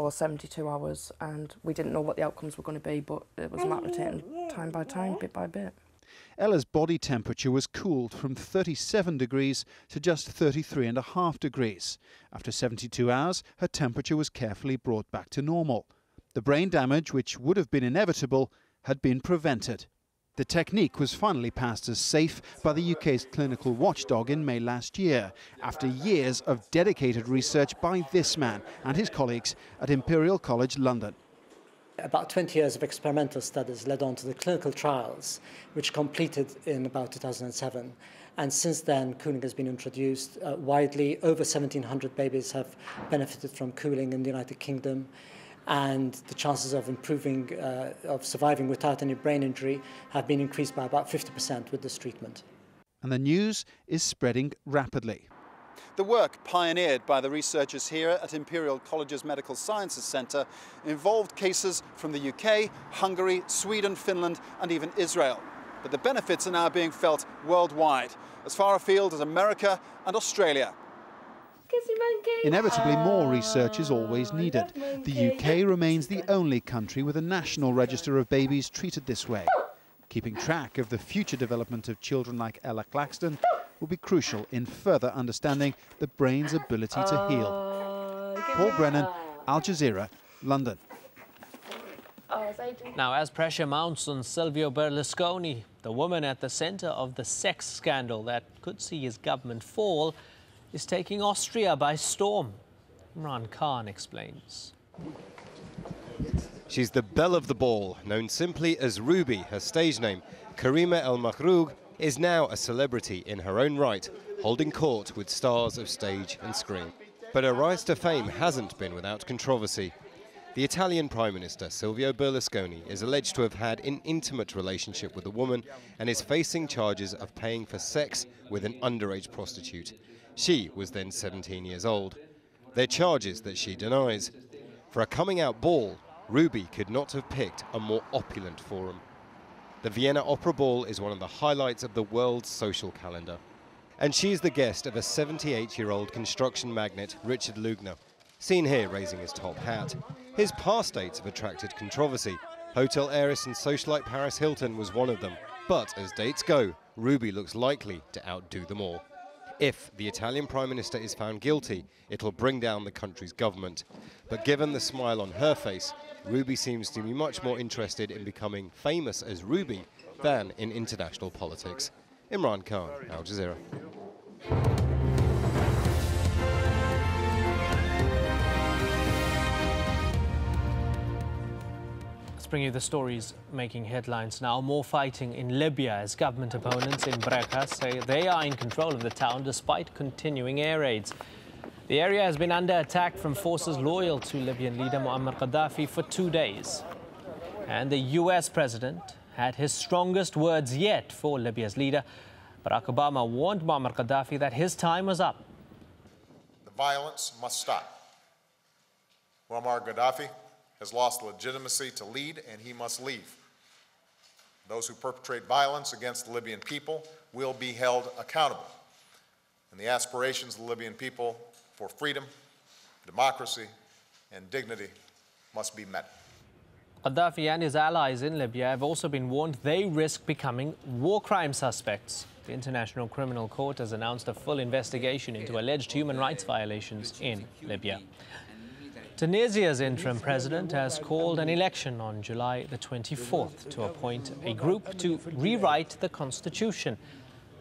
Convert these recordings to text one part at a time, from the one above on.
for 72 hours, and we didn't know what the outcomes were going to be, but it was a matter of taking time by time, bit by bit. Ella's body temperature was cooled from 37 degrees to just 33.5 degrees. After 72 hours, her temperature was carefully brought back to normal. The brain damage, which would have been inevitable, had been prevented. The technique was finally passed as safe by the UK's clinical watchdog in May last year, after years of dedicated research by this man and his colleagues at Imperial College London. About 20 years of experimental studies led on to the clinical trials, which completed in about 2007. And since then, cooling has been introduced widely. Over 1,700 babies have benefited from cooling in the United Kingdom. And the chances of improving, of surviving without any brain injury have been increased by about 50% with this treatment. And the news is spreading rapidly. The work pioneered by the researchers here at Imperial College's Medical Sciences Centre involved cases from the UK, Hungary, Sweden, Finland and even Israel. But the benefits are now being felt worldwide, as far afield as America and Australia. Inevitably, more research is always needed. The UK remains the only country with a national register of babies treated this way. Keeping track of the future development of children like Ella Claxton will be crucial in further understanding the brain's ability to heal. Paul Brennan, AlJazeera, London. Now, as pressure mounts on Silvio Berlusconi, the woman at the centre of the sex scandal that could see his government fall, is taking Austria by storm. Imran Khan explains. She's the belle of the ball, known simply as Ruby, her stage name. Karima El Makhroug is now a celebrity in her own right, holding court with stars of stage and screen. But her rise to fame hasn't been without controversy. The Italian Prime Minister, Silvio Berlusconi, is alleged to have had an intimate relationship with a woman and is facing charges of paying for sex with an underage prostitute. She was then 17 years old. They're charges that she denies. For a coming-out ball, Ruby could not have picked a more opulent forum. The Vienna Opera Ball is one of the highlights of the world's social calendar. And she's the guest of a 78-year-old construction magnate, Richard Lugner, seen here raising his top hat. His past dates have attracted controversy. Hotel heiress and socialite Paris Hilton was one of them. But as dates go, Ruby looks likely to outdo them all. If the Italian Prime Minister is found guilty, it'll bring down the country's government. But given the smile on her face, Ruby seems to be much more interested in becoming famous as Ruby than in international politics. Imran Khan, Al Jazeera. Bring you the stories making headlines now. More fighting in Libya as government opponents in Breka say they are in control of the town despite continuing air raids. The area has been under attack from forces loyal to Libyan leader Muammar Gaddafi for 2 days. And the US president had his strongest words yet for Libya's leader. Barack Obama warned Muammar Gaddafi that his time was up. The violence must stop. Muammar Gaddafi has lost legitimacy to lead, and he must leave. Those who perpetrate violence against the Libyan people will be held accountable. And the aspirations of the Libyan people for freedom, democracy, and dignity must be met. Gaddafi and his allies in Libya have also been warned they risk becoming war crime suspects. The International Criminal Court has announced a full investigation into alleged human rights violations in Libya. Tunisia's interim president has called an election on July the 24th to appoint a group to rewrite the constitution.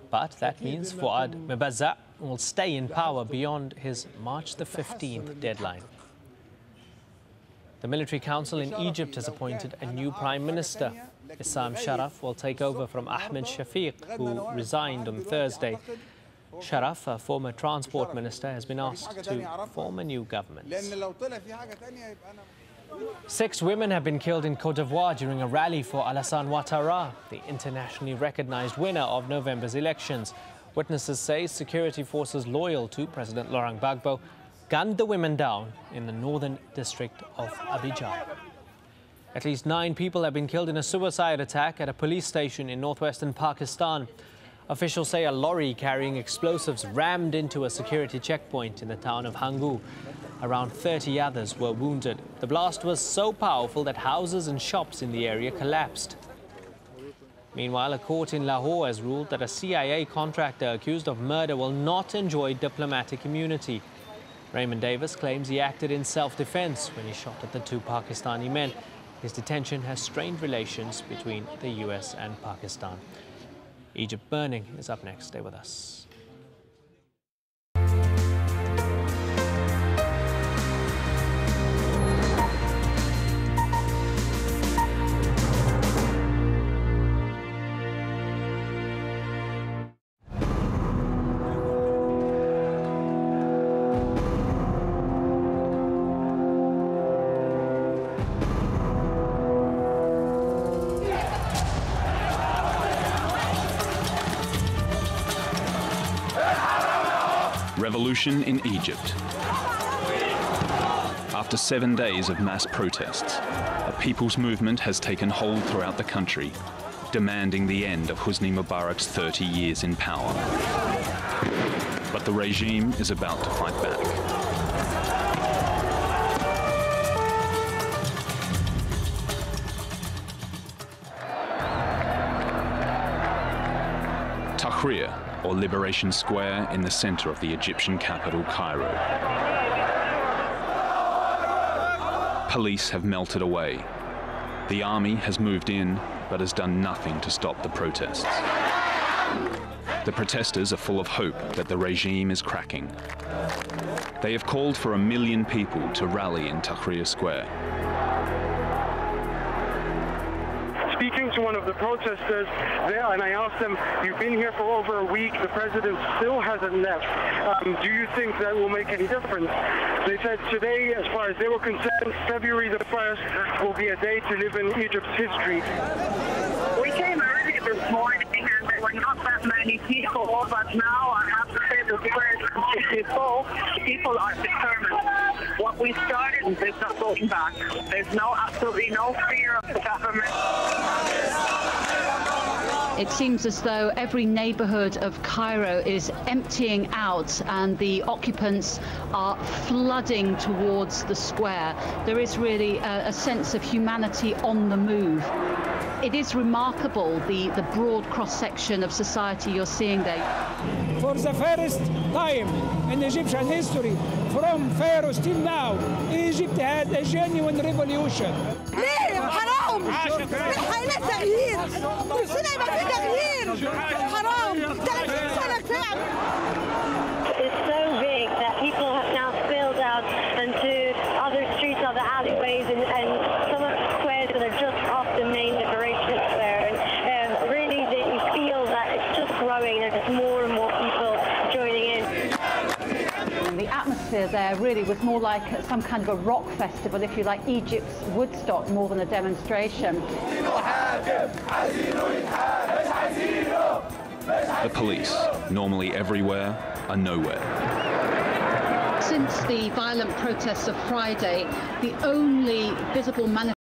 But that means Fouad Mebazza will stay in power beyond his March the 15th deadline. The military council in Egypt has appointed a new prime minister. Issam Sharaf will take over from Ahmed Shafiq, who resigned on Thursday. Sharaf, a former transport minister, has been asked to form a new government. 6 women have been killed in Côte d'Ivoire during a rally for Alassane Ouattara, the internationally recognized winner of November's elections. Witnesses say security forces loyal to President Laurent Gbagbo gunned the women down in the northern district of Abidjan. At least 9 people have been killed in a suicide attack at a police station in northwestern Pakistan. Officials say a lorry carrying explosives rammed into a security checkpoint in the town of Hangu. Around 30 others were wounded. The blast was so powerful that houses and shops in the area collapsed. Meanwhile, a court in Lahore has ruled that a CIA contractor accused of murder will not enjoy diplomatic immunity. Raymond Davis claims he acted in self-defense when he shot at the two Pakistani men. His detention has strained relations between the US and Pakistan. Egypt burning is up next. Stay with us. Revolution in Egypt. After 7 days of mass protests, a people's movement has taken hold throughout the country, demanding the end of Hosni Mubarak's 30 years in power. But the regime is about to fight back. Tahrir, or Liberation Square, in the center of the Egyptian capital, Cairo. Police have melted away. The army has moved in, but has done nothing to stop the protests. The protesters are full of hope that the regime is cracking. They have called for 1 million people to rally in Tahrir Square. Speaking to one of the protesters there, and I asked them, you've been here for over a week, the president still hasn't left. Do you think that will make any difference? They said today, as far as they were concerned, February the 1st will be a day to live in Egypt's history. We came early this morning and there were not that many people, but now I have to say the square is completely full. People are determined. What we started is not going back. There's absolutely no fear of the government. It seems as though every neighborhood of Cairo is emptying out and the occupants are flooding towards the square. There is really a sense of humanity on the move. It is remarkable, the broad cross-section of society you're seeing there. For the first time in Egyptian history, from Pharaoh till now, Egypt had a genuine revolution. ليه حرام حيلا تغيير كل سنة يبقى في تغيير حرام 30 سنة تعب. It's so big that people have now spilled out into other streets, other alleyways, and some of the squares that are just off the main Liberation Square. And really, you feel that it's just growing. There's more and more people joining in. The atmosphere there really was more like some kind of a rock festival, if you like, Egypt's Woodstock more than a demonstration. The police, normally everywhere, are nowhere. Since the violent protests of Friday, the only visible manifestation